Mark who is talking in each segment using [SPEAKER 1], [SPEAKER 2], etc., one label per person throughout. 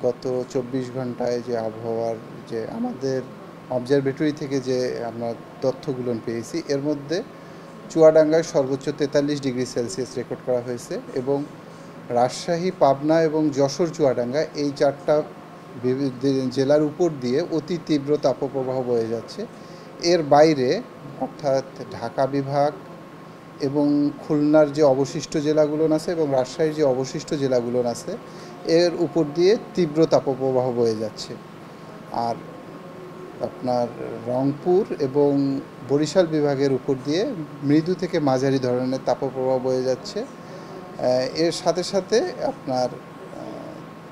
[SPEAKER 1] গত ২৪ ঘন্টায় যে আবহাওয়ার যে আমাদের অবজারভেটরি থেকে যে আমরা তথ্যগুলো পেয়েছি, এর মধ্যে চুয়াডাঙ্গায় সর্বোচ্চ ৪৩ ডিগ্রি সেলসিয়াস রেকর্ড করা হয়েছে এবং রাজশাহী, পাবনা এবং যশোর চুয়াডাঙ্গা এই ৪টা জেলার উপর দিয়ে অতি তীব্র তাপপ্রবাহ বয়ে যাচ্ছে। এর বাইরে অর্থাৎ ঢাকা বিভাগ এবং খুলনার যে অবশিষ্ট জেলাগুলো আছে এবং রাজশাহীর যে অবশিষ্ট জেলাগুলো আছে, এর উপর দিয়ে তীব্র তাপপ্রবাহ বয়ে যাচ্ছে। আর আপনার রংপুর এবং বরিশাল বিভাগের উপর দিয়ে মৃদু থেকে মাঝারি ধরনের তাপপ্রবাহ বয়ে যাচ্ছে। এর সাথে সাথে আপনার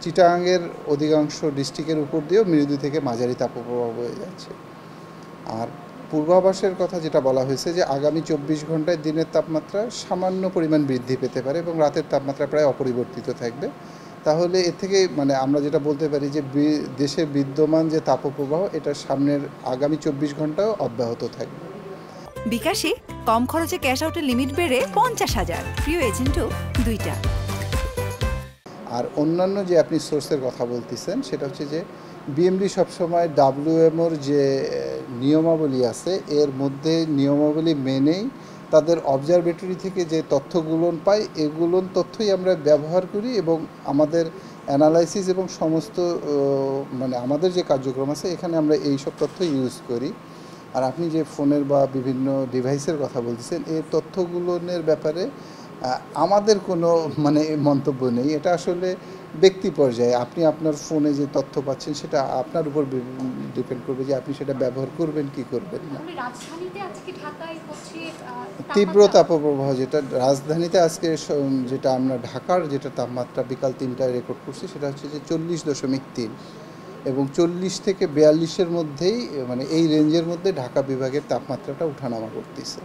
[SPEAKER 1] চিটাগাংয়ের অধিকাংশ ডিস্ট্রিক্টের উপর দিয়েও মৃদু থেকে মাঝারি তাপপ্রবাহ বয়ে যাচ্ছে। আর পূর্বাভাসের কথা যেটা বলা হয়েছে যে আগামী ২৪ ঘন্টায় দিনের তাপমাত্রা সামান্য পরিমাণ বৃদ্ধি পেতে পারে এবং রাতের তাপমাত্রা প্রায় অপরিবর্তিত থাকবে। তাহলে এর থেকে মানে আমরা যেটা বলতে পারি যে দেশে বিদ্যমান যে তাপপ্রবাহ এটা সামনের আগামী ২৪ ঘন্টাও অব্যাহত থাকবে।
[SPEAKER 2] বিকাশে কম খরচে ক্যাশ আউটের লিমিট বেড়ে ৫০,০০০, প্রিয় এজেন্টও ২টা।
[SPEAKER 1] আর অন্যান্য যে আপনি সোর্সের কথা বলতেছেন সেটা হচ্ছে যে বিএমডি সবসময় WMOর যে নিয়মাবলী আছে এর মধ্যে নিয়মাবলী মেনেই তাদের অবজারভেটরি থেকে যে তথ্যগুলো পাই এগুলোর তথ্যই আমরা ব্যবহার করি এবং আমাদের অ্যানালাইসিস এবং সমস্ত মানে আমাদের যে কার্যক্রম আছে এখানে আমরা এই সব তথ্য ইউজ করি। আর আপনি যে ফোনের বা বিভিন্ন ডিভাইসের কথা বলতেছেন এই তথ্যগুলোর ব্যাপারে আমাদের কোনো মানে মন্তব্য নেই। এটা আসলে ব্যক্তি পর্যায়ে আপনি আপনার ফোনে যে তথ্য পাচ্ছেন সেটা আপনার উপর ডিপেন্ড করবে যে আপনি সেটা ব্যবহার করবেন কি করবেন না।
[SPEAKER 3] রাজধানীতে আজকে ঢাকায় হচ্ছে
[SPEAKER 1] তীব্র তাপপ্রবাহ যেটা রাজধানীতে আজকে যেটা আমরা ঢাকার যেটা তাপমাত্রা বিকাল ৩টায় রেকর্ড করছি সেটা হচ্ছে যে ৪০.৩ এবং ৪০ থেকে ৪২-এর মধ্যেই মানে এই রেঞ্জের মধ্যে ঢাকা বিভাগের তাপমাত্রাটা ওঠানামা করতেছে।